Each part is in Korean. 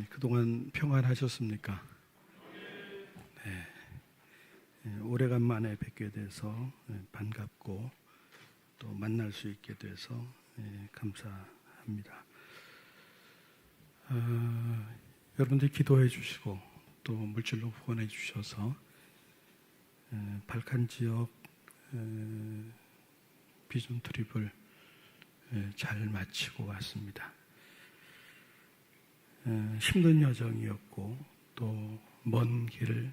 그동안 평안하셨습니까? 오래간만에 뵙게 돼서 반갑고 또 만날 수 있게 돼서 감사합니다. 여러분들이 기도해 주시고 또 물질로 후원해 주셔서 발칸 지역 비전 트립을 잘 마치고 왔습니다. 힘든 여정이었고 또 먼 길,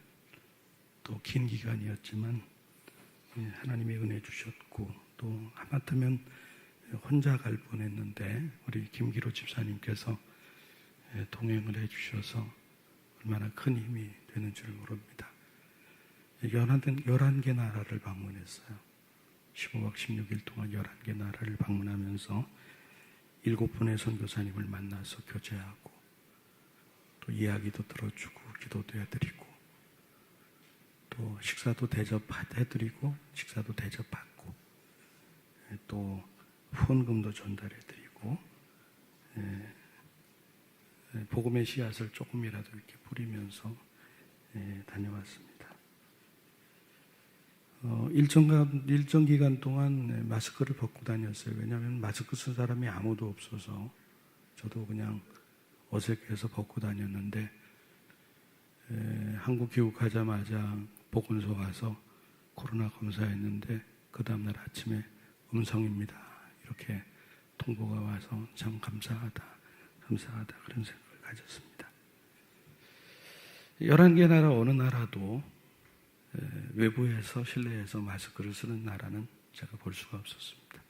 또 긴 기간이었지만 하나님의 은혜 주셨고 또 하마터면 혼자 갈 뻔했는데 우리 김기로 집사님께서 동행을 해주셔서 얼마나 큰 힘이 되는 줄 모릅니다. 11개 나라를 방문했어요. 15박 16일 동안 11개 나라를 방문하면서 7분의 선교사님을 만나서 교제하고 또 이야기도 들어주고 기도도 해드리고 또 식사도 대접해드리고 식사도 대접받고 또 후원금도 전달해드리고 복음의 씨앗을 조금이라도 이렇게 뿌리면서 다녀왔습니다. 일정 기간 동안 마스크를 벗고 다녔어요. 왜냐하면 마스크 쓴 사람이 아무도 없어서 저도 그냥 어색해서 벗고 다녔는데 한국 귀국하자마자 보건소 가서 코로나 검사했는데 그 다음날 아침에 음성입니다. 이렇게 통보가 와서 참 감사하다 그런 생각을 가졌습니다. 11개 나라 어느 나라도 외부에서 실내에서 마스크를 쓰는 나라는 제가 볼 수가 없었습니다.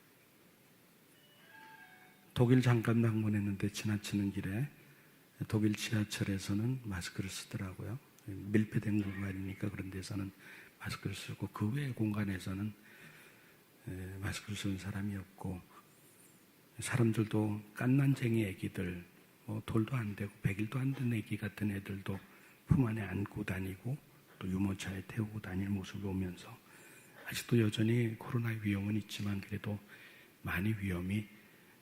독일 잠깐 방문했는데 지나치는 길에 독일 지하철에서는 마스크를 쓰더라고요. 밀폐된 공간이니까 그런 데서는 마스크를 쓰고 그 외의 공간에서는 마스크를 쓰는 사람이 없고 사람들도 깐난쟁이 애기들 돌도 안 되고 100일도 안 된 애기 같은 애들도 품 안에 안고 다니고 또 유모차에 태우고 다니는 모습을 보면서 아직도 여전히 코로나 위험은 있지만 그래도 많이 위험이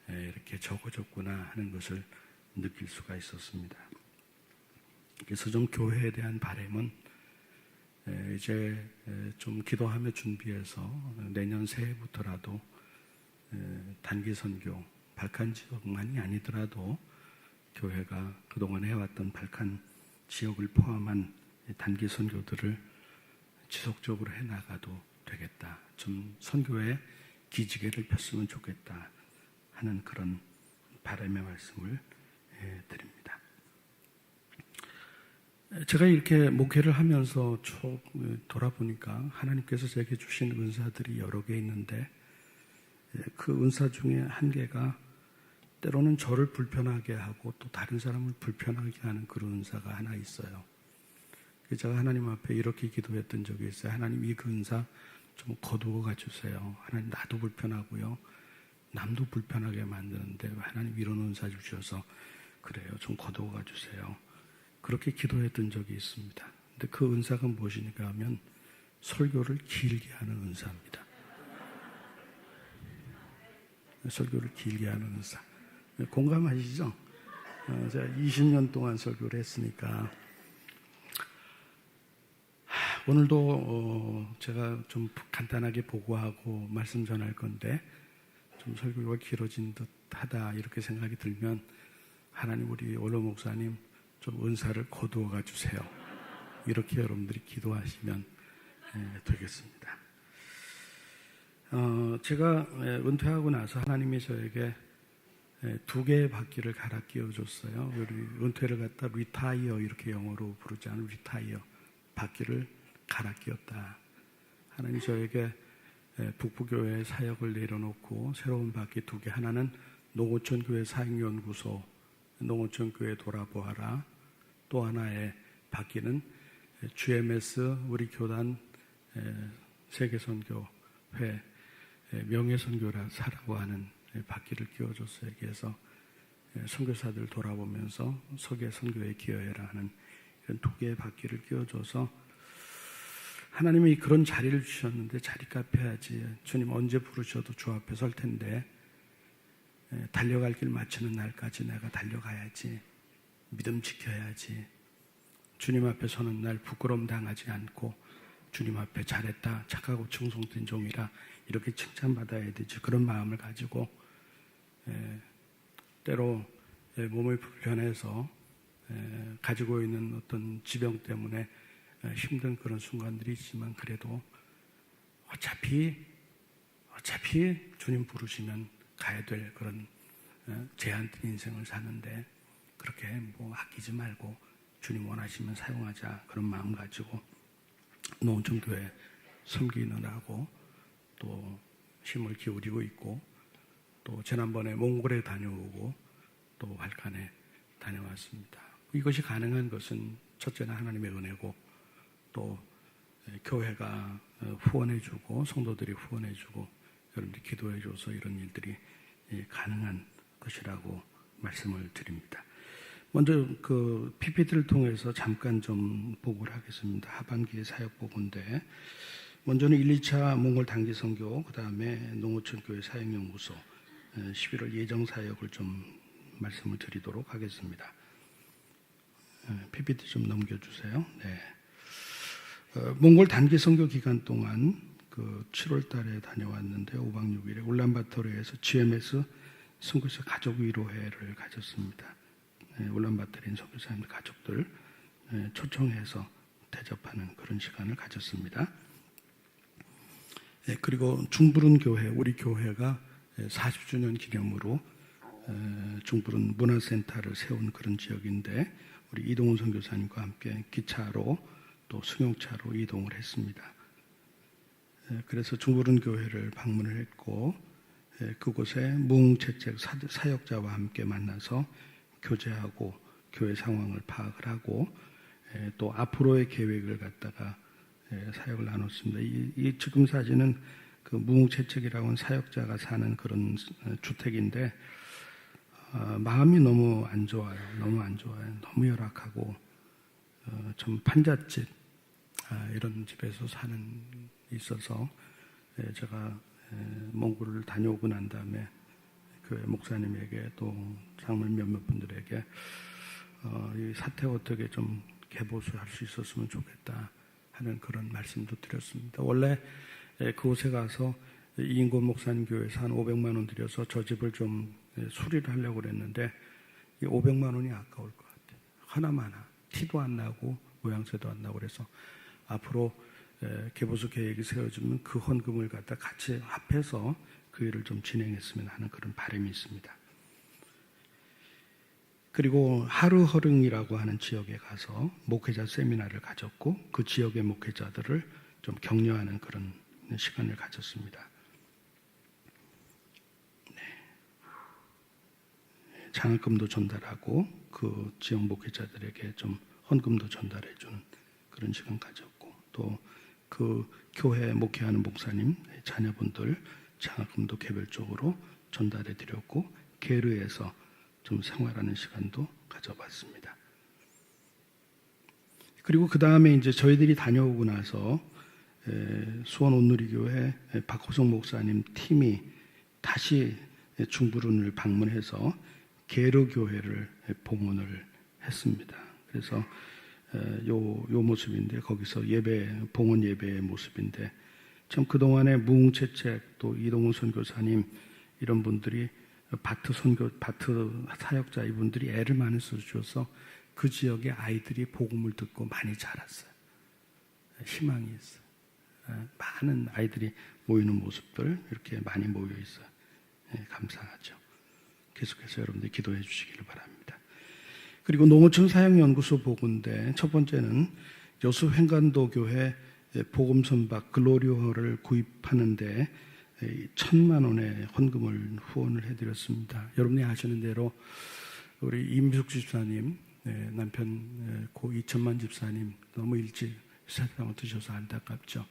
이렇게 적어졌구나 하는 것을 느낄 수가 있었습니다. 그래서 좀 교회에 대한 바람은 이제 좀 기도하며 준비해서 내년 새해부터라도 단기 선교, 발칸 지역만이 아니더라도 교회가 그동안 해왔던 발칸 지역을 포함한 단기 선교들을 지속적으로 해나가도 되겠다. 좀 선교에 기지개를 폈으면 좋겠다 하는 그런 바람의 말씀을 드립니다. 제가 이렇게 목회를 하면서 쭉 돌아보니까 하나님께서 제게 주신 은사들이 여러 개 있는데 그 은사 중에 한 개가 때로는 저를 불편하게 하고 또 다른 사람을 불편하게 하는 그런 은사가 하나 있어요. 제가 하나님 앞에 이렇게 기도했던 적이 있어요. 하나님 이 은사 좀 거두어 가주세요. 하나님 나도 불편하고요. 남도 불편하게 만드는데 하나님 이런 은사 주셔서 그래요. 좀 거두어 가주세요. 그렇게 기도했던 적이 있습니다. 근데 그 은사가 무엇이니까 하면 설교를 길게 하는 은사입니다. 설교를 길게 하는 은사. 공감하시죠? 제가 20년 동안 설교를 했으니까 오늘도 제가 좀 간단하게 보고하고 말씀 전할 건데 좀 설교가 길어진 듯하다 이렇게 생각이 들면 하나님 우리 원로 목사님 좀 은사를 거두어가 주세요. 이렇게 여러분들이 기도하시면 되겠습니다. 제가 은퇴하고 나서 하나님이 저에게 2개의 바퀴를 갈아 끼워줬어요. 우리 은퇴를 갖다 리타이어 이렇게 영어로 부르지 않은 리타이어 바퀴를 갈아 끼웠다. 하나님 저에게 북부교회 사역을 내려놓고 새로운 바퀴 2개, 하나는 농어촌교회 사역연구소, 농어촌교회 돌아보아라. 또 하나의 바퀴는 GMS 우리 교단 세계선교회 명예선교라 사라고 하는 바퀴를 끼워줬어요. 그래서 선교사들 돌아보면서 석예 선교에 기여해라 하는 이런 2개의 바퀴를 끼워줘서 하나님이 그런 자리를 주셨는데 자리값 해야지. 주님 언제 부르셔도 주 앞에 설 텐데 달려갈 길 마치는 날까지 내가 달려가야지. 믿음 지켜야지. 주님 앞에 서는 날 부끄러움 당하지 않고 주님 앞에 잘했다, 착하고 충성된 종이라 이렇게 칭찬받아야 되지. 그런 마음을 가지고 때로 몸이 불편해서 가지고 있는 어떤 지병 때문에 힘든 그런 순간들이 있지만 그래도 어차피 주님 부르시면 가야 될 그런 제한된 인생을 사는데 그렇게 뭐 아끼지 말고 주님 원하시면 사용하자, 그런 마음 가지고 농촌교회 섬기느라고 또 힘을 기울이고 있고, 또 지난번에 몽골에 다녀오고 또 발칸에 다녀왔습니다. 이것이 가능한 것은 첫째는 하나님의 은혜고, 또 교회가 후원해주고 성도들이 후원해주고 여러분들이 기도해줘서 이런 일들이 가능한 것이라고 말씀을 드립니다. 먼저 그 PPT를 통해서 잠깐 좀 보고를 하겠습니다. 하반기의 사역 보고인데, 먼저는 1, 2차 몽골 단기 선교, 그 다음에 농어촌 교회 사역연구소 11월 예정 사역을 좀 말씀을 드리도록 하겠습니다. PPT 좀 넘겨주세요. 네. 몽골 단기 선교 기간 동안 그 7월 달에 다녀왔는데 5박 6일에 울란바토르에서 GMS 선교사 가족 위로회를 가졌습니다. 울란바토르인 선교사님들 가족들 초청해서 대접하는 그런 시간을 가졌습니다. 그리고 중부른 교회, 우리 교회가 40주년 기념으로 중부른 문화센터를 세운 그런 지역인데, 우리 이동훈 선교사님과 함께 기차로 또 승용차로 이동을 했습니다. 그래서 중부른 교회를 방문을 했고, 그곳에 무응채책 사역자와 함께 만나서 교제하고 교회 상황을 파악을 하고 또 앞으로의 계획을 갖다가 사역을 나눴습니다. 이 지금 사진은 그 무응채책이라고 하는 사역자가 사는 그런 주택인데 마음이 너무 안 좋아요. 너무 안 좋아요. 너무 열악하고 좀 판잣집 이런 집에서 사는 있어서 제가 몽골을 다녀오고 난 다음에 교회 목사님에게 또 장로 몇몇 분들에게 이 사태 어떻게 좀 개보수할 수 있었으면 좋겠다 하는 그런 말씀도 드렸습니다. 원래 그곳에 가서 이인권 목사님 교회에서 한 500만 원 들여서 저 집을 좀 수리를 하려고 그랬는데 이 500만 원이 아까울 것 같아요. 하나마나 티도 안 나고 모양새도 안 나고 그래서 앞으로 개보수 계획이 세워지면 그 헌금을 갖다 같이 합해서 그 일을 좀 진행했으면 하는 그런 바람이 있습니다. 그리고 하르허릉이라고 하는 지역에 가서 목회자 세미나를 가졌고 그 지역의 목회자들을 좀 격려하는 그런 시간을 가졌습니다. 장학금도 전달하고 그 지역 목회자들에게 좀 헌금도 전달해주는 그런 시간 가졌고, 또 그 교회 목회하는 목사님 자녀분들 장학금도 개별적으로 전달해드렸고 게르에서 좀 생활하는 시간도 가져봤습니다. 그리고 그 다음에 이제 저희들이 다녀오고 나서 수원 온누리교회 박호성 목사님 팀이 다시 중부른을 방문해서 게르 교회를 봉헌을 했습니다. 그래서 요 모습인데 거기서 예배 봉헌 예배의 모습인데 참 그동안에 무응채책 또 이동훈 선교사님 이런 분들이 바트 사역자 이분들이 애를 많이 써주셔서 그 지역의 아이들이 복음을 듣고 많이 자랐어요. 희망이 있어요. 많은 아이들이 모이는 모습들 이렇게 많이 모여 있어요. 감사하죠. 계속해서 여러분들 기도해 주시기를 바랍니다. 그리고 농어촌 사역연구소 보고인데 첫 번째는 여수 횡간도 교회 복음선박 글로리오를 구입하는데 1,000만 원의 헌금을 후원을 해드렸습니다. 여러분이 아시는 대로 우리 임숙 집사님 남편 고 이천만 집사님 너무 일찍 세상을 드셔서 안타깝죠.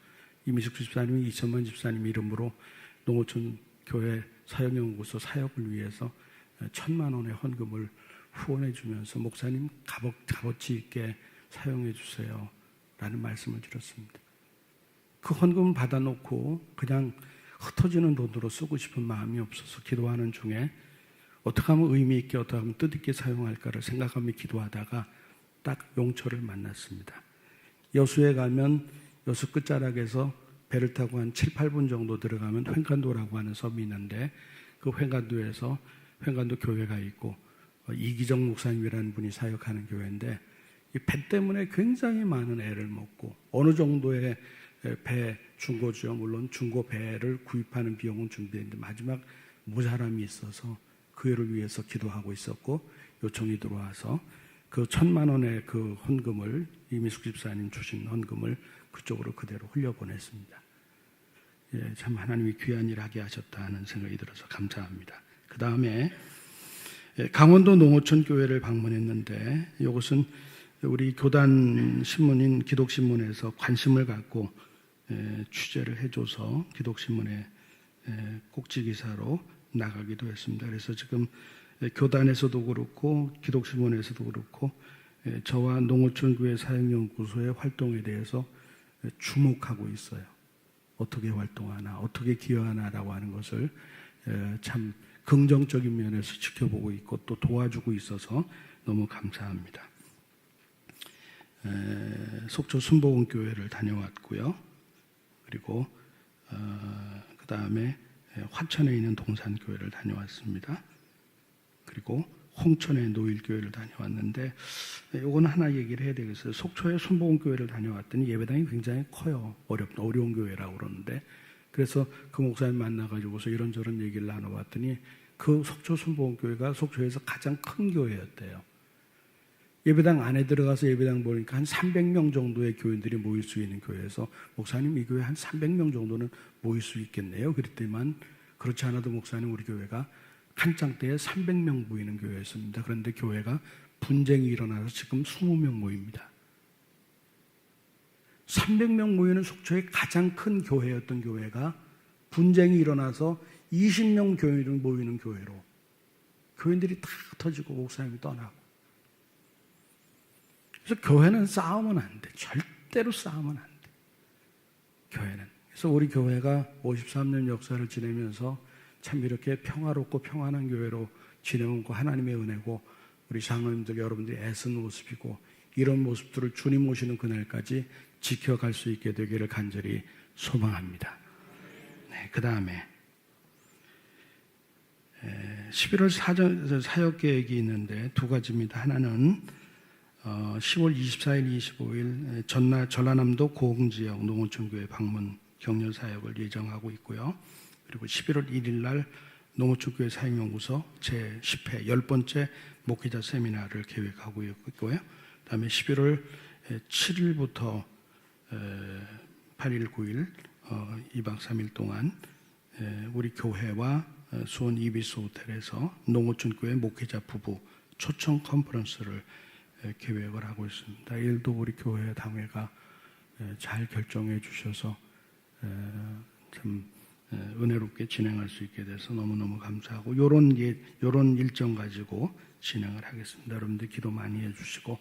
임숙 집사님이 이천만 집사님 이름으로 농어촌 교회 사역연구소 사역을 위해서 1,000만 원의 헌금을 후원해 주면서 목사님 값어치 있게 사용해 주세요 라는 말씀을 드렸습니다. 그 헌금을 받아놓고 그냥 흩어지는 돈으로 쓰고 싶은 마음이 없어서 기도하는 중에 어떻게 하면 의미 있게, 어떻게 하면 뜻 있게 사용할까를 생각하며 기도하다가 딱 용처를 만났습니다. 여수에 가면 여수 끝자락에서 배를 타고 한 7, 8분 정도 들어가면 횡간도라고 하는 섬이 있는데 그 횡간도에서 횡간도 교회가 있고 이기정 목사님이라는 분이 사역하는 교회인데 이 배 때문에 굉장히 많은 애를 먹고 어느 정도의 배 중고죠. 물론 중고 배를 구입하는 비용은 준비했는데 마지막 모자람이 있어서 그 애를 위해서 기도하고 있었고 요청이 들어와서 그 1,000만 원의 그 헌금을 이미숙 집사님 주신 헌금을 그쪽으로 그대로 흘려보냈습니다. 예, 참 하나님이 귀한 일 하게 하셨다 하는 생각이 들어서 감사합니다. 그 다음에 강원도 농어촌 교회를 방문했는데 이것은 우리 교단 신문인 기독신문에서 관심을 갖고 취재를 해줘서 기독신문에 꼭지기사로 나가기도 했습니다. 그래서 지금 교단에서도 그렇고 기독신문에서도 그렇고 저와 농어촌 교회 사역연구소의 활동에 대해서 주목하고 있어요. 어떻게 활동하나, 어떻게 기여하나라고 하는 것을 참 긍정적인 면에서 지켜보고 있고 또 도와주고 있어서 너무 감사합니다. 속초 순복음교회를 다녀왔고요. 그리고 그 다음에 화천에 있는 동산교회를 다녀왔습니다. 그리고 홍천의 노일교회를 다녀왔는데 이건 하나 얘기를 해야 되겠어요. 속초의 순복음교회를 다녀왔더니 예배당이 굉장히 커요. 어려운 교회라고 그러는데 그래서 그 목사님 만나가지고서 이런저런 얘기를 나눠봤더니 그 속초 순복음교회가 속초에서 가장 큰 교회였대요. 예배당 안에 들어가서 예배당 보니까 한 300명 정도의 교인들이 모일 수 있는 교회에서 목사님 이 교회 한 300명 정도는 모일 수 있겠네요. 그랬더니만 그렇지 않아도 목사님 우리 교회가 한창때에 300명 모이는 교회였습니다. 그런데 교회가 분쟁이 일어나서 지금 20명 모입니다. 300명 모이는 속초의 가장 큰 교회였던 교회가 분쟁이 일어나서 20명 교인들 모이는 교회로 교인들이 다 터지고 목사님이 떠나고 그래서 교회는 싸우면 안 돼. 절대로 싸우면 안 돼. 교회는. 그래서 우리 교회가 53년 역사를 지내면서 참 이렇게 평화롭고 평안한 교회로 지내온 거 하나님의 은혜고 우리 장로님들 여러분들이 애쓴 모습이고 이런 모습들을 주님 오시는 그날까지 지켜갈 수 있게 되기를 간절히 소망합니다. 네, 그 다음에 11월 사역 계획이 있는데 두 가지입니다. 하나는 10월 24일, 25일 전라남도 고흥지역 농어촌교회 방문 격려 사역을 예정하고 있고요. 그리고 11월 1일 날 농어촌교회 사역연구소 제10회 10번째 목회자 세미나를 계획하고 있고요. 그다음에 11월 7일부터 8일, 9일 2박 3일 동안 우리 교회와 수원 이비스 호텔에서 농어촌교회 목회자 부부 초청 컨퍼런스를 계획을 하고 있습니다. 일도 우리 교회 당회가 잘 결정해 주셔서 참 은혜롭게 진행할 수 있게 돼서 너무너무 감사하고 요런 일정 가지고 진행을 하겠습니다. 여러분들 기도 많이 해주시고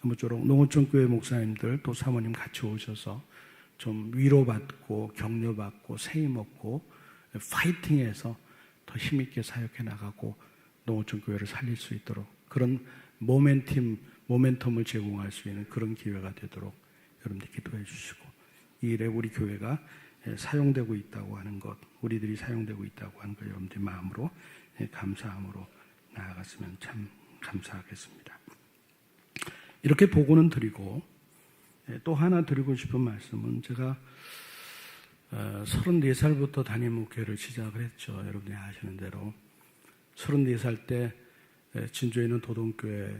아무쪼록 농어촌교회 목사님들 또 사모님 같이 오셔서 좀 위로받고 격려받고 세임 얻고 파이팅해서 더 힘있게 사역해 나가고 농어촌교회를 살릴 수 있도록 그런 모멘텀을 제공할 수 있는 그런 기회가 되도록 여러분들 기도해 주시고 이 일에 우리 교회가 사용되고 있다고 하는 것, 우리들이 사용되고 있다고 하는 것 여러분들 마음으로 감사함으로 나아갔으면 참 감사하겠습니다. 이렇게 보고는 드리고 또 하나 드리고 싶은 말씀은 제가 34살부터 담임 목회를 시작을 했죠. 여러분이 아시는 대로 34살 때 진주에 있는 도동교회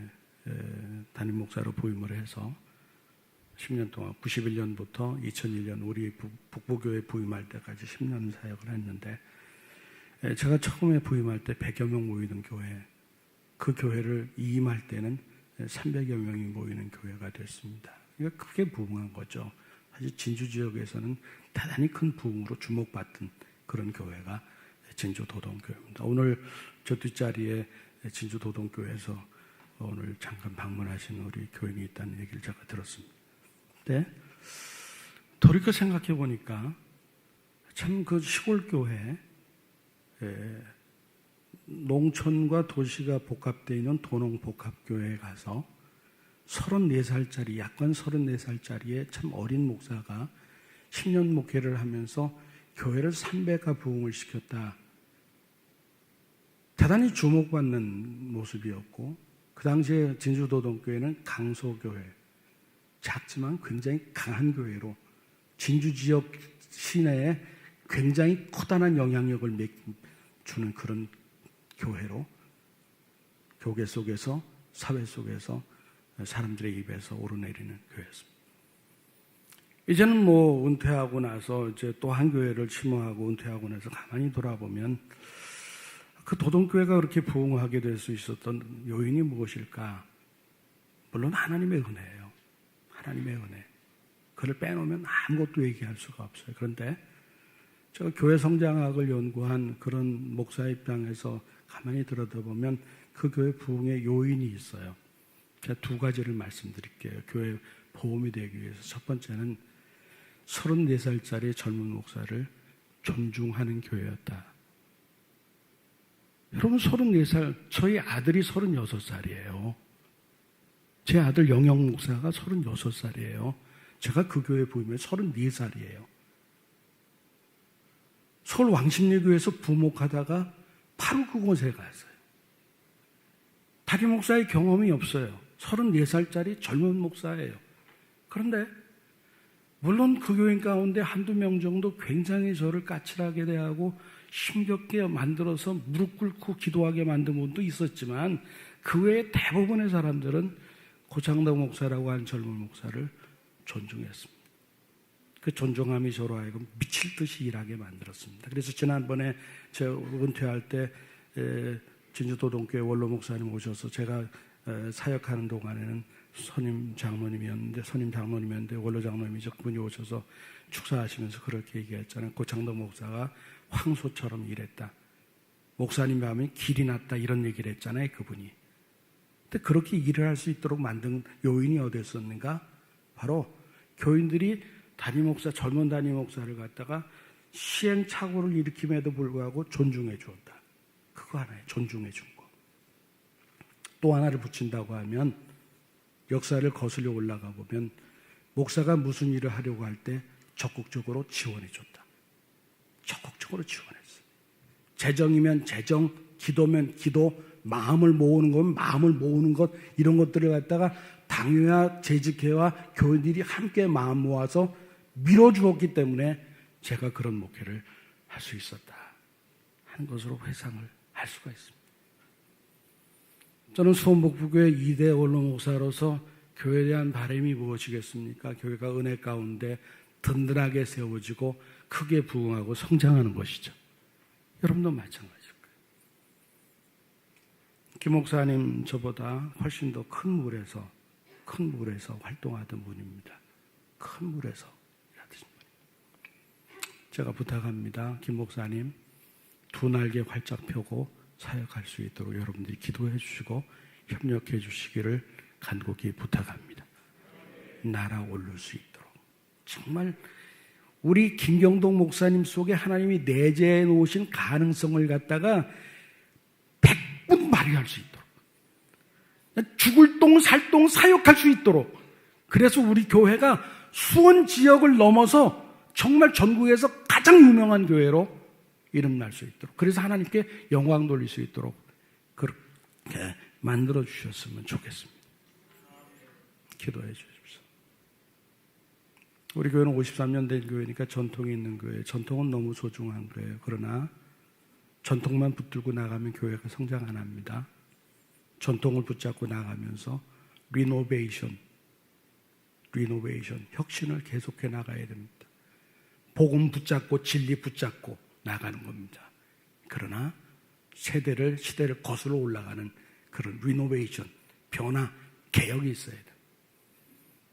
담임 목사로 부임을 해서 10년 동안 91년부터 2001년 우리 북부교회 부임할 때까지 10년 사역을 했는데 제가 처음에 부임할 때 100여 명 모이는 교회 그 교회를 이임할 때는 300여 명이 모이는 교회가 됐습니다. 이거 크게 부흥한 거죠. 사실 진주 지역에서는 대단히 큰 부흥으로 주목받던 그런 교회가 진주 도동교회입니다. 오늘 저 뒷자리에 진주 도동교회에서 오늘 잠깐 방문하신 우리 교인이 있다는 얘기를 제가 들었습니다. 근데 돌이켜 생각해 보니까 참 그 시골 교회 농촌과 도시가 복합되어 있는 도농복합교회에 가서 34살짜리, 약관 34살짜리의 참 어린 목사가 10년 목회를 하면서 교회를 300가 부흥을 시켰다. 대단히 주목받는 모습이었고, 그 당시에 진주도동교회는 강소교회, 작지만 굉장히 강한 교회로 진주 지역 시내에 굉장히 커다란 영향력을 주는 그런 교회로 교계 속에서, 사회 속에서 사람들의 입에서 오르내리는 교회였습니다. 이제는 뭐 은퇴하고 나서 이제 또 한 교회를 침범하고 은퇴하고 나서 가만히 돌아보면 그 도동교회가 그렇게 부흥하게 될 수 있었던 요인이 무엇일까? 물론 하나님의 은혜예요. 하나님의 은혜. 그를 빼놓으면 아무것도 얘기할 수가 없어요. 그런데 제가 교회 성장학을 연구한 그런 목사 입장에서 가만히 들여다보면 그 교회 부흥의 요인이 있어요. 제가 두 가지를 말씀드릴게요. 교회 보험이 되기 위해서. 첫 번째는 34살짜리 젊은 목사를 존중하는 교회였다. 여러분, 34살, 저희 아들이 36살이에요. 제 아들 영영 목사가 36살이에요. 제가 그 교회 부임에 34살이에요. 서울 왕십리교에서 부목하다가 바로 그곳에 갔어요. 다리 목사의 경험이 없어요. 34살짜리 젊은 목사예요. 그런데 물론 그 교인 가운데 한두 명 정도 굉장히 저를 까칠하게 대하고 힘겹게 만들어서 무릎 꿇고 기도하게 만든 분도 있었지만 그 외에 대부분의 사람들은 고창덕 목사라고 하는 젊은 목사를 존중했습니다. 그 존중함이 저로 하여금 미칠 듯이 일하게 만들었습니다. 그래서 지난번에 제가 은퇴할 때 진주도동교회 원로 목사님 오셔서 제가 사역하는 동안에는 선임 장로님이었는데 원로 장로님이죠. 그분이 오셔서 축사하시면서 그렇게 얘기했잖아요. 고창덕 목사가 황소처럼 일했다. 목사님이 하면 길이 났다. 이런 얘기를 했잖아요. 그분이. 근데 그렇게 일을 할 수 있도록 만든 요인이 어디였었는가? 바로 교인들이 젊은 담임 목사를 갖다가 시행착오를 일으킴에도 불구하고 존중해 주었다. 그거 하나에 존중해 준 거. 또 하나를 붙인다고 하면 역사를 거슬려 올라가 보면 목사가 무슨 일을 하려고 할 때 적극적으로 지원해 줬다. 적극적으로 지원했어. 재정이면 재정, 기도면 기도, 마음을 모으는 거면 마음을 모으는 것, 이런 것들을 갖다가 당회와 재직회와 교인들이 함께 마음 모아서 밀어주었기 때문에 제가 그런 목회를 할 수 있었다 하는 것으로 회상을 할 수가 있습니다. 저는 수원복부교회 2대 원로 목사로서 교회에 대한 바람이 무엇이겠습니까? 교회가 은혜 가운데 든든하게 세워지고 크게 부흥하고 성장하는 것이죠. 여러분도 마찬가지일 거예요. 김 목사님 저보다 훨씬 더 큰 물에서 활동하던 분입니다. 큰 물에서 일하신 분입니다. 제가 부탁합니다. 김 목사님, 두 날개 활짝 펴고 사역할 수 있도록 여러분들이 기도해 주시고 협력해 주시기를 간곡히 부탁합니다. 날아오를 수 있도록. 정말 우리 김경동 목사님 속에 하나님이 내재해 놓으신 가능성을 갖다가 100분 발휘할 수 있도록, 죽을 똥 살똥 사역할 수 있도록. 그래서 우리 교회가 수원 지역을 넘어서 정말 전국에서 가장 유명한 교회로 이름날 수 있도록, 그래서 하나님께 영광 돌릴 수 있도록 그렇게 만들어 주셨으면 좋겠습니다. 기도해 주십시오. 우리 교회는 53년 된 교회니까 전통이 있는 교회, 전통은 너무 소중한 거예요. 그러나 전통만 붙들고 나가면 교회가 성장 안 합니다. 전통을 붙잡고 나가면서 리노베이션, 혁신을 계속해 나가야 됩니다. 복음 붙잡고 진리 붙잡고 나가는 겁니다. 그러나 시대를 거슬러 올라가는 그런 리노베이션, 변화, 개혁이 있어야 돼요.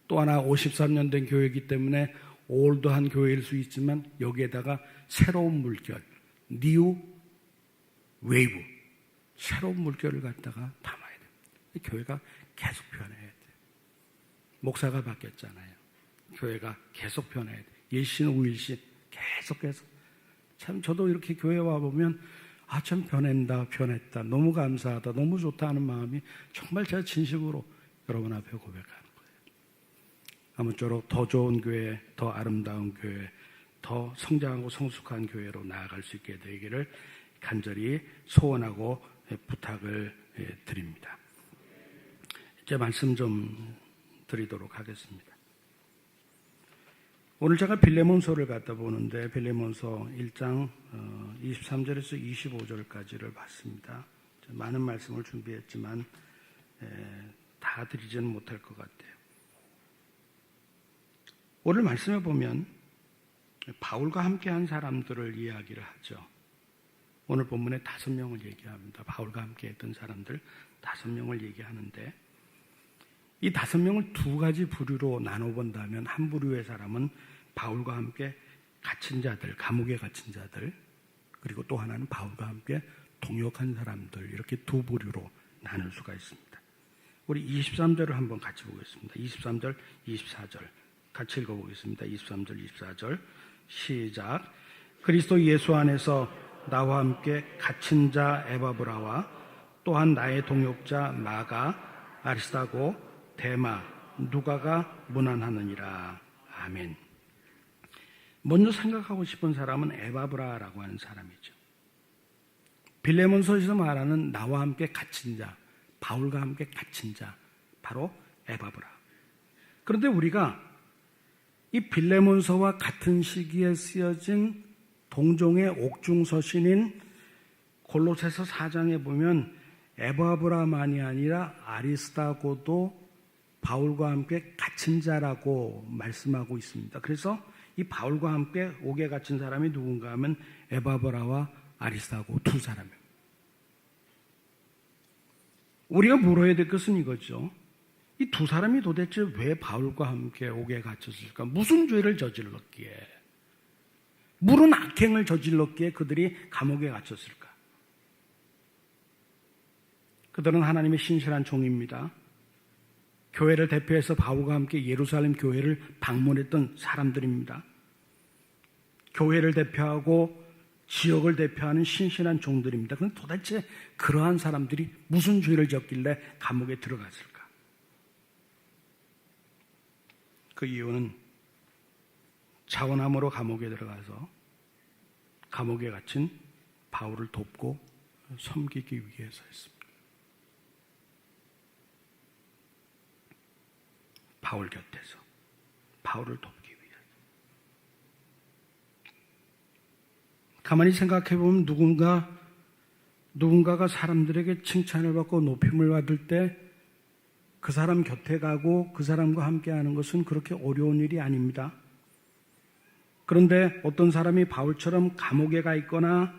또 하나 53년 된 교회이기 때문에 올드한 교회일 수 있지만 여기에다가 새로운 물결, 뉴 웨이브, 새로운 물결을 갖다가 담아야 돼요. 교회가 계속 변해야 돼요. 목사가 바뀌었잖아요. 교회가 계속 변해야 돼요. 일신, 우일신 계속해서. 참 저도 이렇게 교회 와보면 참 변했다, 너무 감사하다, 너무 좋다 하는 마음이 정말 제가 진심으로 여러분 앞에 고백하는 거예요. 아무쪼록 더 좋은 교회, 더 아름다운 교회, 더 성장하고 성숙한 교회로 나아갈 수 있게 되기를 간절히 소원하고 부탁을 드립니다. 이제 말씀 좀 드리도록 하겠습니다. 오늘 제가 빌레몬서를 갖다 보는데 빌레몬서 1장 23절에서 25절까지를 봤습니다. 많은 말씀을 준비했지만 다 드리지는 못할 것 같아요. 오늘 말씀에 보면 바울과 함께한 사람들을 이야기를 하죠. 오늘 본문에 5명을 얘기합니다. 바울과 함께했던 사람들 5명을 얘기하는데 이 5명을 두 가지 부류로 나눠본다면 한 부류의 사람은 바울과 함께 갇힌 자들, 감옥에 갇힌 자들, 그리고 또 하나는 바울과 함께 동역한 사람들, 이렇게 두 부류로 나눌 수가 있습니다. 우리 23절을 한번 같이 보겠습니다. 23절, 24절 같이 읽어보겠습니다. 23절, 24절 시작. 그리스도 예수 안에서 나와 함께 갇힌 자 에바브라와 또한 나의 동역자 마가, 아리스다고, 데마, 누가가 문안하느니라. 아멘. 먼저 생각하고 싶은 사람은 에바브라라고 하는 사람이죠. 빌레몬서에서 말하는 나와 함께 갇힌 자, 바울과 함께 갇힌 자, 바로 에바브라. 그런데 우리가 이 빌레몬서와 같은 시기에 쓰여진 동종의 옥중서신인 골로새서 4장에 보면 에바브라만이 아니라 아리스다고도 바울과 함께 갇힌 자라고 말씀하고 있습니다. 그래서 이 바울과 함께 옥에 갇힌 사람이 누군가 하면 에바브라와 아리스다고 두 사람입니다. 우리가 물어야 될 것은 이거죠. 이 두 사람이 도대체 왜 바울과 함께 옥에 갇혔을까? 무슨 죄를 저질렀기에, 무슨 악행을 저질렀기에 그들이 감옥에 갇혔을까? 그들은 하나님의 신실한 종입니다. 교회를 대표해서 바울과 함께 예루살렘 교회를 방문했던 사람들입니다. 교회를 대표하고 지역을 대표하는 신실한 종들입니다. 그런데 도대체 그러한 사람들이 무슨 죄를 졌길래 감옥에 들어갔을까? 그 이유는 자원함으로 감옥에 들어가서 감옥에 갇힌 바울을 돕고 섬기기 위해서였습니다. 바울 곁에서 바울을 돕기 위해서. 가만히 생각해 보면 누군가가 사람들에게 칭찬을 받고 높임을 받을 때 그 사람 곁에 가고 그 사람과 함께 하는 것은 그렇게 어려운 일이 아닙니다. 그런데 어떤 사람이 바울처럼 감옥에 가 있거나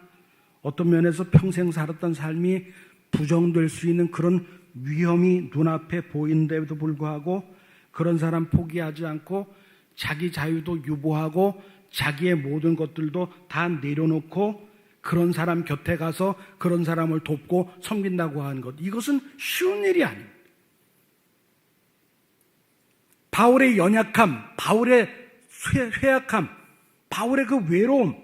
어떤 면에서 평생 살았던 삶이 부정될 수 있는 그런 위험이 눈앞에 보이는데도 불구하고 그런 사람 포기하지 않고 자기 자유도 유보하고 자기의 모든 것들도 다 내려놓고 그런 사람 곁에 가서 그런 사람을 돕고 섬긴다고 하는 것, 이것은 쉬운 일이 아닙니다. 바울의 연약함, 바울의 쇠약함, 바울의 그 외로움,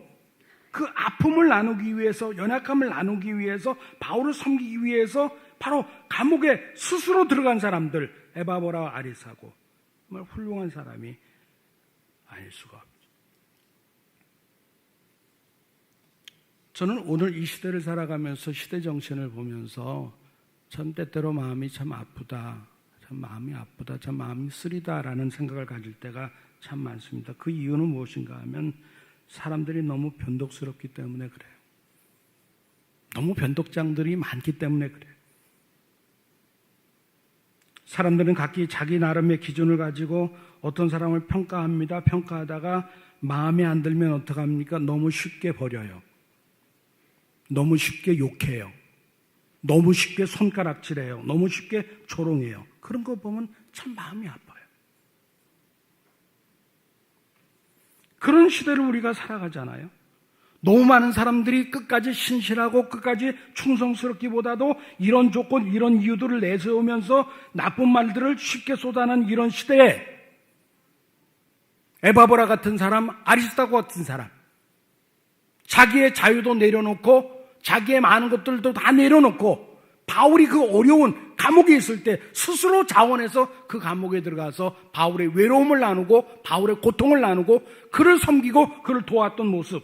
그 아픔을 나누기 위해서, 연약함을 나누기 위해서, 바울을 섬기기 위해서 바로 감옥에 스스로 들어간 사람들, 에바브라와 아리스다고, 정말 훌륭한 사람이 아닐 수가 없죠. 저는 오늘 이 시대를 살아가면서 시대 정신을 보면서 참 때때로 마음이 참 아프다, 참 마음이 아프다, 참 마음이 쓰리다라는 생각을 가질 때가 참 많습니다. 그 이유는 무엇인가 하면 사람들이 너무 변덕스럽기 때문에 그래요. 너무 변덕장들이 많기 때문에 그래요. 사람들은 각기 자기 나름의 기준을 가지고 어떤 사람을 평가합니다. 평가하다가 마음에 안 들면 어떡합니까? 너무 쉽게 버려요. 너무 쉽게 욕해요. 너무 쉽게 손가락질해요. 너무 쉽게 조롱해요. 그런 거 보면 참 마음이 아파요. 그런 시대를 우리가 살아가잖아요. 너무 많은 사람들이 끝까지 신실하고 끝까지 충성스럽기보다도 이런 조건, 이런 이유들을 내세우면서 나쁜 말들을 쉽게 쏟아내는 이런 시대에 에바브라 같은 사람, 아리스다고 같은 사람, 자기의 자유도 내려놓고 자기의 많은 것들도 다 내려놓고 바울이 그 어려운 감옥에 있을 때 스스로 자원해서 그 감옥에 들어가서 바울의 외로움을 나누고 바울의 고통을 나누고 그를 섬기고 그를 도왔던 모습.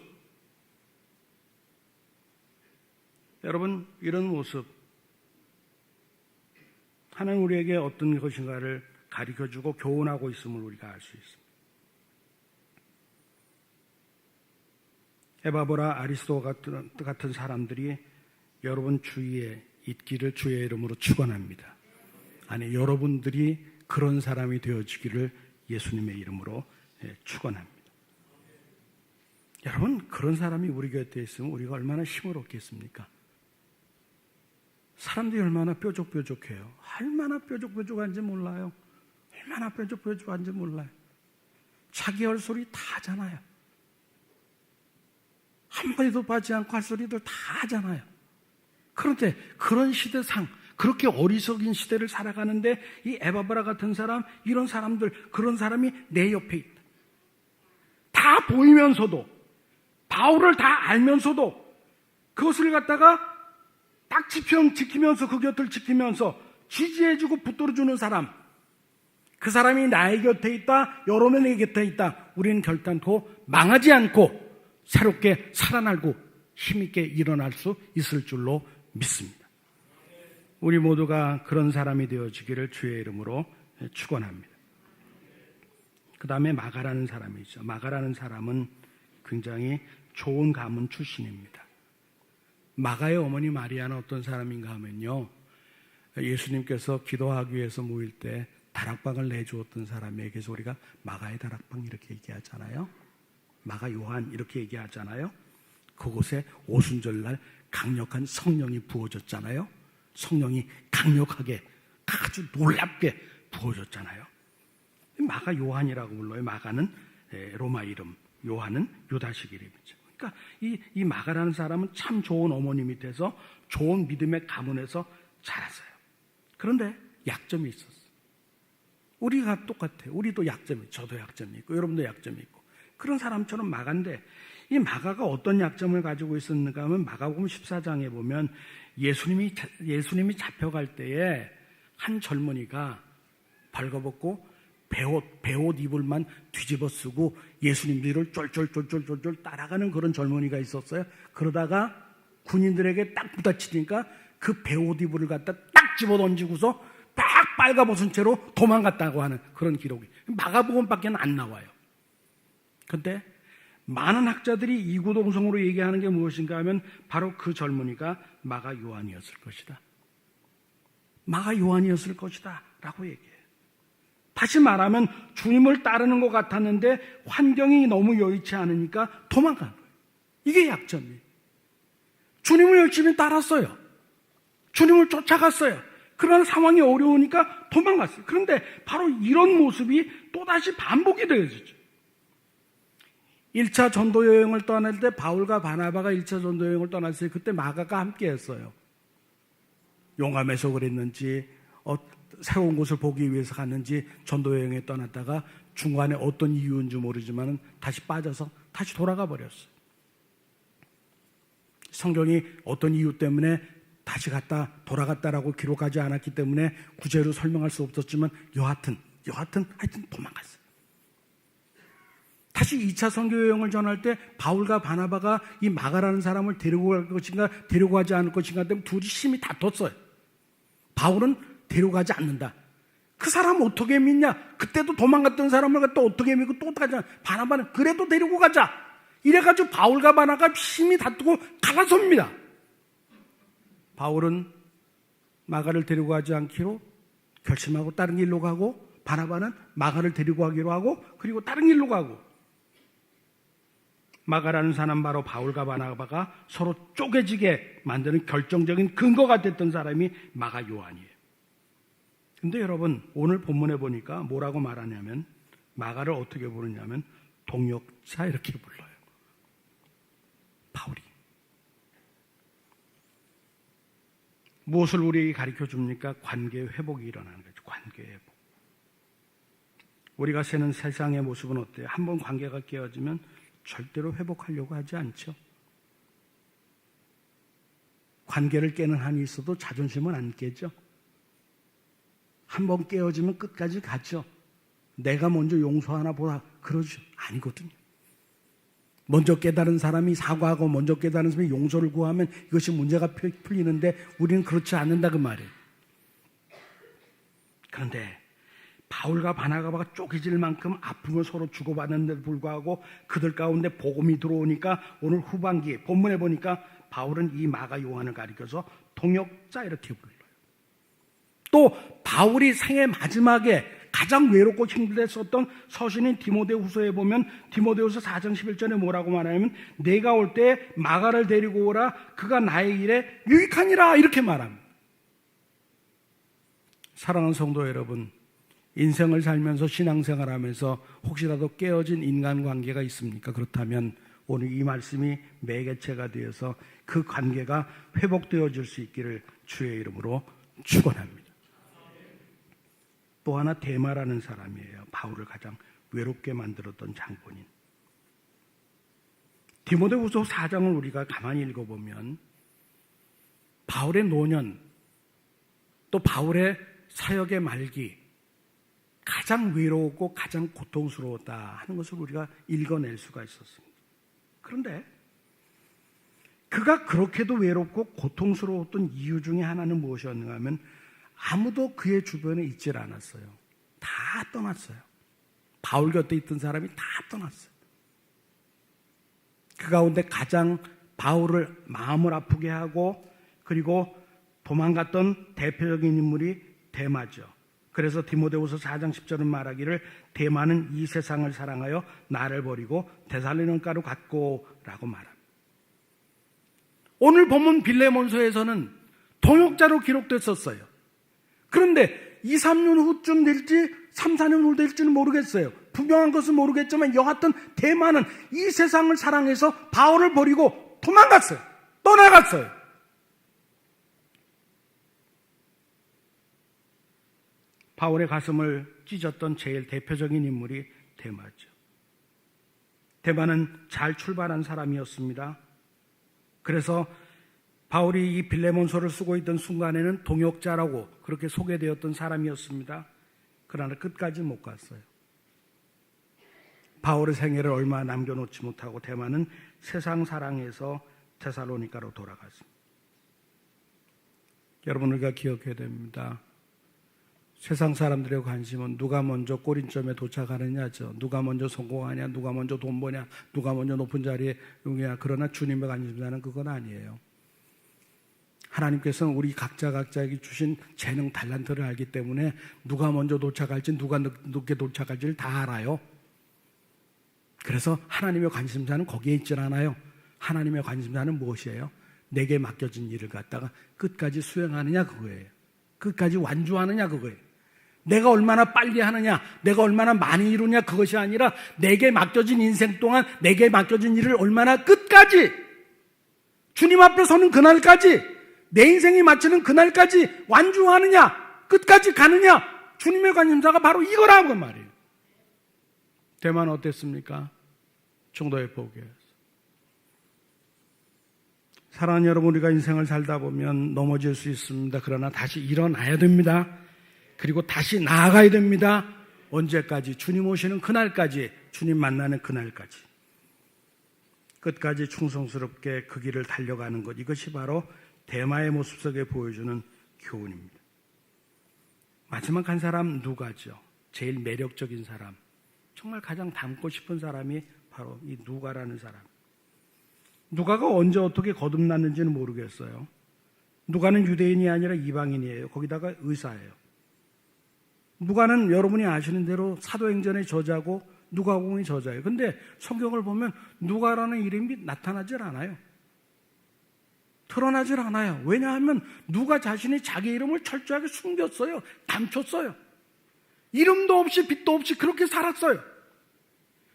여러분, 이런 모습 하나님 우리에게 어떤 것인가를 가르쳐주고 교훈하고 있음을 우리가 알 수 있습니다. 에바보라 아리스도 같은 사람들이 여러분 주위에 있기를 주의 이름으로 축원합니다. 아니, 여러분들이 그런 사람이 되어지기를 예수님의 이름으로 축원합니다. 여러분, 그런 사람이 우리 곁에 있으면 우리가 얼마나 힘을 얻겠습니까? 사람들이 얼마나 뾰족뾰족해요. 얼마나 뾰족뾰족한지 몰라요. 얼마나 뾰족뾰족한지 몰라요. 자기 할 소리 다 하잖아요. 한마디도 빠지 않고 할 소리들 다 하잖아요. 그런데 그런 시대상, 그렇게 어리석인 시대를 살아가는데 이 에바브라 같은 사람, 이런 사람들, 그런 사람이 내 옆에 있다. 다 보이면서도, 바울을 다 알면서도 그것을 갖다가 딱 지키면서 그 곁을 지키면서 지지해주고 붙들어주는 사람, 그 사람이 나의 곁에 있다, 여러분의 곁에 있다. 우리는 결단코 망하지 않고 새롭게 살아나고 힘있게 일어날 수 있을 줄로 믿습니다. 우리 모두가 그런 사람이 되어지기를 주의 이름으로 축원합니다. 그 다음에 마가라는 사람이죠. 마가라는 사람은 굉장히 좋은 가문 출신입니다. 마가의 어머니 마리아는 어떤 사람인가 하면요, 예수님께서 기도하기 위해서 모일 때 다락방을 내주었던 사람에게서 우리가 마가의 다락방 이렇게 얘기하잖아요. 마가 요한 이렇게 얘기하잖아요. 그곳에 오순절날 강력한 성령이 부어졌잖아요. 성령이 강력하게 아주 놀랍게 부어졌잖아요. 마가 요한이라고 불러요. 마가는 로마 이름, 요한은 유다식 이름이죠. 그러니까 이 마가라는 사람은 참 좋은 어머니 밑에서 좋은 믿음의 가문에서 자랐어요. 그런데 약점이 있었어요. 우리가 똑같아요. 우리도 약점이, 저도 약점이 있고 여러분도 약점이 있고 그런 사람처럼 마가인데, 이 마가가 어떤 약점을 가지고 있었는가 하면 마가복음 14장에 보면 예수님이 잡혀갈 때에 한 젊은이가 벌거벗고 배옷 이불만 뒤집어 쓰고 예수님 뒤를 쫄쫄쫄쫄쫄 따라가는 그런 젊은이가 있었어요. 그러다가 군인들에게 딱 부딪히니까 그 배옷 이불을 갖다 딱 집어 던지고서 딱 빨가벗은 채로 도망갔다고 하는 그런 기록이 마가복음밖에 안 나와요. 그런데 많은 학자들이 이구동성으로 얘기하는 게 무엇인가 하면 바로 그 젊은이가 마가 요한이었을 것이다. 마가 요한이었을 것이다 라고 얘기해요. 다시 말하면 주님을 따르는 것 같았는데 환경이 너무 여의치 않으니까 도망간 거예요. 이게 약점이에요. 주님을 열심히 따랐어요. 주님을 쫓아갔어요. 그러나 상황이 어려우니까 도망갔어요. 그런데 바로 이런 모습이 또다시 반복이 되어지죠. 1차 전도 여행을 떠날 때 바울과 바나바가 1차 전도 여행을 떠났어요. 그때 마가가 함께 했어요. 용감해서 그랬는지 새로운 곳을 보기 위해서 갔는지 전도 여행에 떠났다가 중간에 어떤 이유인지 모르지만 다시 빠져서 다시 돌아가 버렸어요. 성경이 어떤 이유 때문에 다시 돌아갔다라고 기록하지 않았기 때문에 구체로 설명할 수 없었지만 여하튼 하여튼 도망갔어요. 다시 2차 선교 여행을 전할 때 바울과 바나바가 이 마가라는 사람을 데리고 갈 것인가 데리고 가지 않을 것인가 때문에 둘이 심히 다퉜어요. 바울은 데려가지 않는다. 그 사람 어떻게 믿냐? 그때도 도망갔던 사람을 갖다 어떻게 믿고 또 가자. 바나바는 그래도 데리고 가자. 이래가지고 바울과 바나바가 심히 다투고 갈라섭니다. 바울은 마가를 데리고 가지 않기로 결심하고 다른 길로 가고, 바나바는 마가를 데리고 가기로 하고, 그리고 다른 길로 가고. 마가라는 사람, 바로 바울과 바나바가 서로 쪼개지게 만드는 결정적인 근거가 됐던 사람이 마가 요한이에요. 근데 여러분, 오늘 본문에 보니까 뭐라고 말하냐면 마가를 어떻게 부르냐면 동역자 이렇게 불러요. 바울이. 무엇을 우리에게 가르쳐 줍니까? 관계 회복이 일어나는 거죠. 관계 회복. 우리가 사는 세상의 모습은 어때요? 한번 관계가 깨어지면 절대로 회복하려고 하지 않죠. 관계를 깨는 한이 있어도 자존심은 안 깨죠. 한번 깨어지면 끝까지 가죠. 내가 먼저 용서하나 보다 그러죠. 아니거든요. 먼저 깨달은 사람이 사과하고 먼저 깨달은 사람이 용서를 구하면 이것이 문제가 풀리는데 우리는 그렇지 않는다 그 말이에요. 그런데 바울과 바나바가 쪼개질 만큼 아픔을 서로 주고받는데도 불구하고 그들 가운데 복음이 들어오니까 오늘 후반기 본문에 보니까 바울은 이 마가 요한을 가리켜서 동역자 이렇게 불러요. 또 바울이 생애 마지막에 가장 외롭고 힘들게 썼던 서신인 디모데후서에 보면 디모데후서 4장 11절에 뭐라고 말하냐면 내가 올 때 마가를 데리고 오라 그가 나의 일에 유익하니라 이렇게 말합니다. 사랑하는 성도 여러분, 인생을 살면서 신앙생활하면서 혹시라도 깨어진 인간관계가 있습니까? 그렇다면 오늘 이 말씀이 매개체가 되어서 그 관계가 회복되어질 수 있기를 주의 이름으로 축원합니다. 또 하나 데마라는 사람이에요. 바울을 가장 외롭게 만들었던 장본인. 디모데후서 4장을 우리가 가만히 읽어보면 바울의 노년 또 바울의 사역의 말기 가장 외로웠고 가장 고통스러웠다 하는 것을 우리가 읽어낼 수가 있었습니다. 그런데 그가 그렇게도 외롭고 고통스러웠던 이유 중에 하나는 무엇이었는가 하면 아무도 그의 주변에 있질 않았어요. 다 떠났어요. 바울 곁에 있던 사람이 다 떠났어요. 그 가운데 가장 바울을 마음을 아프게 하고 그리고 도망갔던 대표적인 인물이 데마죠. 그래서 디모데후서 4장 10절은 말하기를 데마는 이 세상을 사랑하여 나를 버리고 데살로니가로 갔고 라고 말합니다. 오늘 본문 빌레몬서에서는 동역자로 기록됐었어요. 그런데 2, 3년 후쯤 될지 3, 4년 후 될지는 모르겠어요. 분명한 것은 모르겠지만 여하튼 데마는 이 세상을 사랑해서 바울을 버리고 도망갔어요. 떠나갔어요. 바울의 가슴을 찢었던 제일 대표적인 인물이 데마죠. 데마는 잘 출발한 사람이었습니다. 그래서 바울이 이 빌레몬서를 쓰고 있던 순간에는 동역자라고 그렇게 소개되었던 사람이었습니다. 그러나 끝까지 못 갔어요. 바울의 생애를 얼마 남겨놓지 못하고 데마는 세상 사랑에서 데살로니가로 돌아갔습니다. 여러분 우리가 기억해야 됩니다. 세상 사람들의 관심은 누가 먼저 꼬린점에 도착하느냐죠. 누가 먼저 성공하냐, 누가 먼저 돈 버냐, 누가 먼저 높은 자리에 오냐. 그러나 주님의 관심사는 그건 아니에요. 하나님께서는 우리 각자에게 주신 재능, 달란트를 알기 때문에 누가 먼저 도착할지 누가 늦게 도착할지를 다 알아요. 그래서 하나님의 관심사는 거기에 있질 않아요. 하나님의 관심사는 무엇이에요? 내게 맡겨진 일을 갖다가 끝까지 수행하느냐 그거예요. 끝까지 완주하느냐 그거예요. 내가 얼마나 빨리 하느냐, 내가 얼마나 많이 이루냐 그것이 아니라 내게 맡겨진 인생 동안 내게 맡겨진 일을 얼마나 끝까지 주님 앞에 서는 그날까지 내 인생이 마치는 그날까지 완주하느냐, 끝까지 가느냐, 주님의 관심사가 바로 이거라고 말이에요. 대만 어땠습니까? 중도에 포기했어요. 사랑하는 여러분, 우리가 인생을 살다 보면 넘어질 수 있습니다. 그러나 다시 일어나야 됩니다. 그리고 다시 나아가야 됩니다. 언제까지? 주님 오시는 그날까지, 주님 만나는 그날까지. 끝까지 충성스럽게 그 길을 달려가는 것, 이것이 바로 데마의 모습 속에 보여주는 교훈입니다. 마지막 한 사람 누가죠? 제일 매력적인 사람, 정말 가장 닮고 싶은 사람이 바로 이 누가라는 사람. 누가가 언제 어떻게 거듭났는지는 모르겠어요. 누가는 유대인이 아니라 이방인이에요. 거기다가 의사예요. 누가는 여러분이 아시는 대로 사도행전의 저자고 누가복음의 저자예요. 근데 성경을 보면 누가라는 이름이 나타나질 않아요. 드러나질 않아요. 왜냐하면 누가 자신이 자기 이름을 철저하게 숨겼어요. 감췄어요. 이름도 없이 빛도 없이 그렇게 살았어요.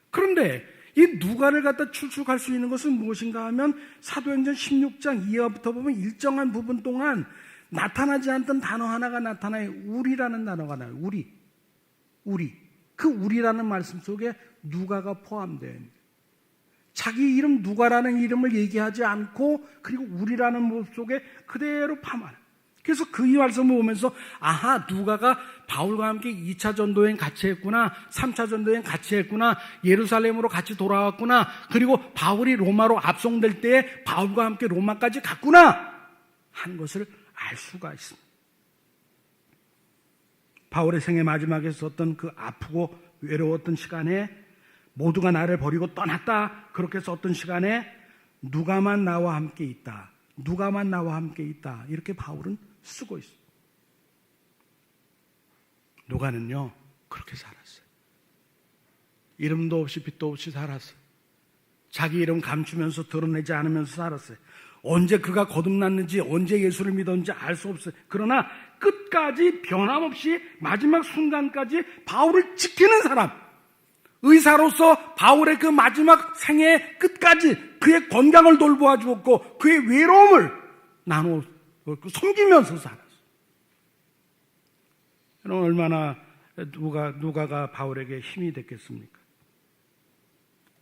그런데 이 누가를 갖다 추측할 수 있는 것은 무엇인가 하면 사도행전 16장 이하부터 보면 일정한 부분 동안 나타나지 않던 단어 하나가 나타나요. 우리라는 단어가 나와요. 우리. 그 우리라는 말씀 속에 누가가 포함된 자기 이름 누가라는 이름을 얘기하지 않고 그리고 우리라는 모습 속에 그대로 파마해요. 그래서 그 말씀을 보면서 아하, 누가가 바울과 함께 2차 전도여행 같이 했구나, 3차 전도여행 같이 했구나, 예루살렘으로 같이 돌아왔구나, 그리고 바울이 로마로 압송될 때에 바울과 함께 로마까지 갔구나 하는 것을 알 수가 있습니다. 바울의 생애 마지막에 썼던 그 아프고 외로웠던 시간에 모두가 나를 버리고 떠났다 그렇게 썼던 시간에 누가만 나와 함께 있다, 누가만 나와 함께 있다 이렇게 바울은 쓰고 있어요. 누가는요 그렇게 살았어요. 이름도 없이 빛도 없이 살았어요. 자기 이름 감추면서 드러내지 않으면서 살았어요. 언제 그가 거듭났는지, 언제 예수를 믿었는지 알 수 없어요. 그러나 끝까지 변함없이 마지막 순간까지 바울을 지키는 사람, 의사로서 바울의 그 마지막 생애 끝까지 그의 건강을 돌보아 주었고 그의 외로움을 나누어 섬기면서 살았어요. 여러분, 얼마나 누가가 바울에게 힘이 됐겠습니까?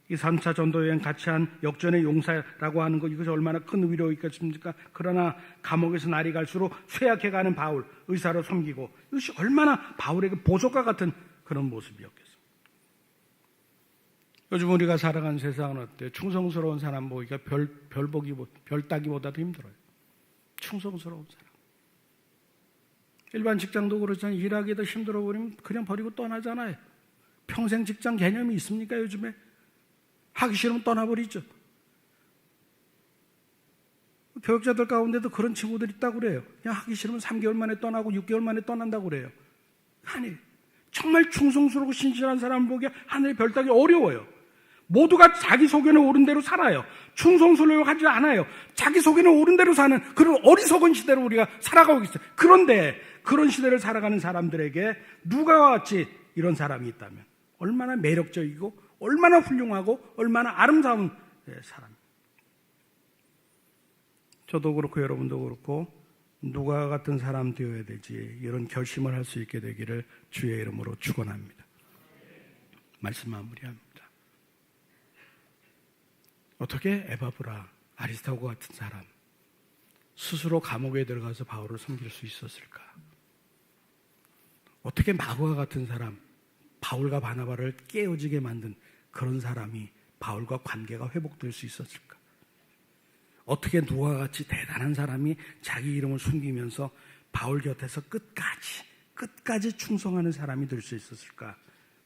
이 3차 전도여행 같이 한 역전의 용사라고 하는 것, 이것이 얼마나 큰 위로였겠습니까? 그러나 감옥에서 날이 갈수록 쇠약해가는 바울, 의사로 섬기고, 이것이 얼마나 바울에게 보석과 같은 그런 모습이었겠습니까? 요즘 우리가 살아가는 세상은 어때요? 충성스러운 사람 보기가 별 따기보다도 힘들어요. 충성스러운 사람. 일반 직장도 그렇잖아요. 일하기도 힘들어 버리면 그냥 버리고 떠나잖아요. 평생 직장 개념이 있습니까 요즘에? 하기 싫으면 떠나버리죠. 교육자들 가운데도 그런 친구들이 있다고 그래요. 그냥 하기 싫으면 3개월 만에 떠나고 6개월 만에 떠난다고 그래요. 아니, 정말 충성스럽고 신실한 사람을 보기에 하늘의 별 따기 어려워요. 모두가 자기 속에는 옳은 대로 살아요. 충성스러워 하지 않아요. 자기 속에는 옳은 대로 사는 그런 어리석은 시대로 우리가 살아가고 있어요. 그런데 그런 시대를 살아가는 사람들에게 누가와 같이 이런 사람이 있다면 얼마나 매력적이고 얼마나 훌륭하고 얼마나 아름다운 사람입니다. 저도 그렇고 여러분도 그렇고 누가 같은 사람 되어야 되지, 이런 결심을 할 수 있게 되기를 주의 이름으로 축원합니다. 말씀 마무리합니다. 어떻게 에바브라, 아리스타고 같은 사람 스스로 감옥에 들어가서 바울을 섬길 수 있었을까? 어떻게 마고와 같은 사람, 바울과 바나바를 깨어지게 만든 그런 사람이 바울과 관계가 회복될 수 있었을까? 어떻게 누가와 같이 대단한 사람이 자기 이름을 숨기면서 바울 곁에서 끝까지 충성하는 사람이 될 수 있었을까?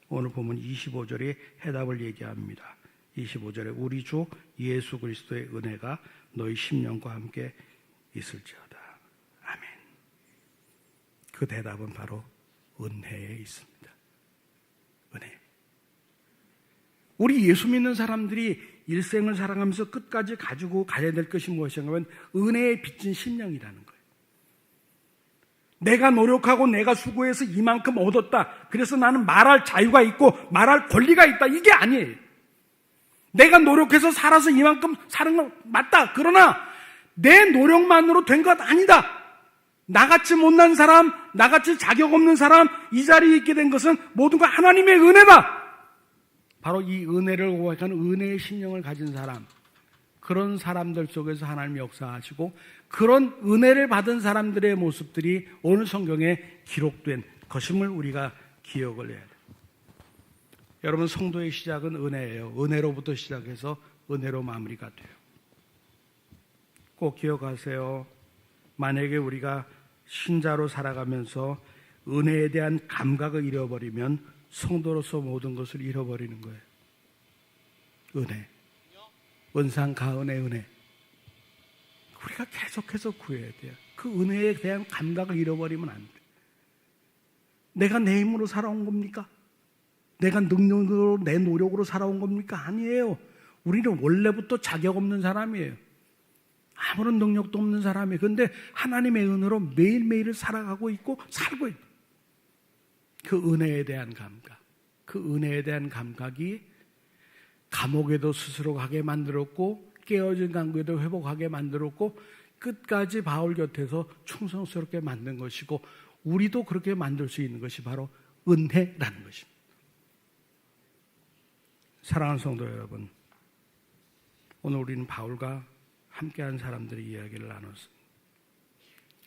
오늘 보면 25절에 해답을 얘기합니다. 25절에 우리 주 예수 그리스도의 은혜가 너희 심령과 함께 있을지어다. 아멘. 그 대답은 바로 은혜에 있습니다. 은혜. 우리 예수 믿는 사람들이 일생을 살아가면서 끝까지 가지고 가야 될 것이 무엇인가 하면 은혜에 빚진 심령이라는 거예요. 내가 노력하고 내가 수고해서 이만큼 얻었다, 그래서 나는 말할 자유가 있고 말할 권리가 있다, 이게 아니에요. 내가 노력해서 살아서 이만큼 사는 건 맞다. 그러나 내 노력만으로 된 것 아니다. 나같이 못난 사람, 나같이 자격 없는 사람, 이 자리에 있게 된 것은 모두가 하나님의 은혜다. 바로 이 은혜를 고백하는 은혜의 심령을 가진 사람, 그런 사람들 속에서 하나님이 역사하시고 그런 은혜를 받은 사람들의 모습들이 오늘 성경에 기록된 것임을 우리가 기억을 해야 돼요. 여러분, 성도의 시작은 은혜예요. 은혜로부터 시작해서 은혜로 마무리가 돼요. 꼭 기억하세요. 만약에 우리가 신자로 살아가면서 은혜에 대한 감각을 잃어버리면 성도로서 모든 것을 잃어버리는 거예요. 은혜, 은상 가은의 은혜, 우리가 계속해서 구해야 돼요. 그 은혜에 대한 감각을 잃어버리면 안 돼요. 내가 내 힘으로 살아온 겁니까? 내가 능력으로, 내 노력으로 살아온 겁니까? 아니에요. 우리는 원래부터 자격 없는 사람이에요. 아무런 능력도 없는 사람이에요. 그런데 하나님의 은혜로 매일매일을 살아가고 있고 살고 있고, 그 은혜에 대한 감각, 그 은혜에 대한 감각이 감옥에도 스스로 가게 만들었고 깨어진 관계도 회복하게 만들었고 끝까지 바울 곁에서 충성스럽게 만든 것이고, 우리도 그렇게 만들 수 있는 것이 바로 은혜라는 것입니다. 사랑하는 성도 여러분, 오늘 우리는 바울과 함께한 사람들의 이야기를 나눴습니다.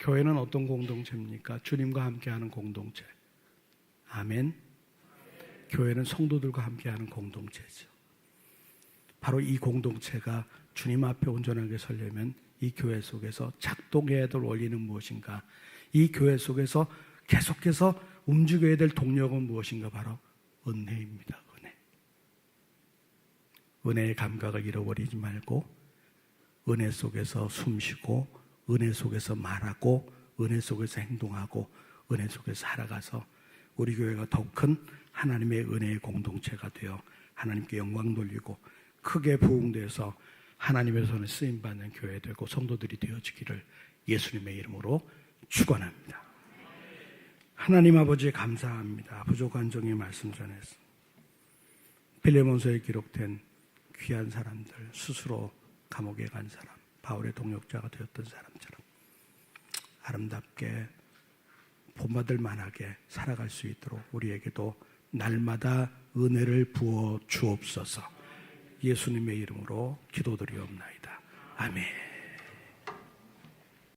교회는 어떤 공동체입니까? 주님과 함께하는 공동체. 아멘. 교회는 성도들과 함께하는 공동체죠. 바로 이 공동체가 주님 앞에 온전하게 서려면 이 교회 속에서 작동해야 될 원리는 무엇인가? 이 교회 속에서 계속해서 움직여야 될 동력은 무엇인가? 바로 은혜입니다. 은혜. 은혜의 감각을 잃어버리지 말고 은혜 속에서 숨쉬고 은혜 속에서 말하고 은혜 속에서 행동하고 은혜 속에서 살아가서 우리 교회가 더 큰 하나님의 은혜의 공동체가 되어 하나님께 영광 돌리고 크게 부흥되어서 하나님의 손에 쓰임받는 교회 되고 성도들이 되어지기를 예수님의 이름으로 축원합니다. 하나님 아버지 감사합니다. 부족한 종의 말씀 전해서 빌레몬서에 기록된 귀한 사람들, 스스로 감옥에 간 사람, 바울의 동역자가 되었던 사람처럼 아름답게 본받을 만하게 살아갈 수 있도록 우리에게도 날마다 은혜를 부어 주옵소서. 예수님의 이름으로 기도드리옵나이다. 아멘.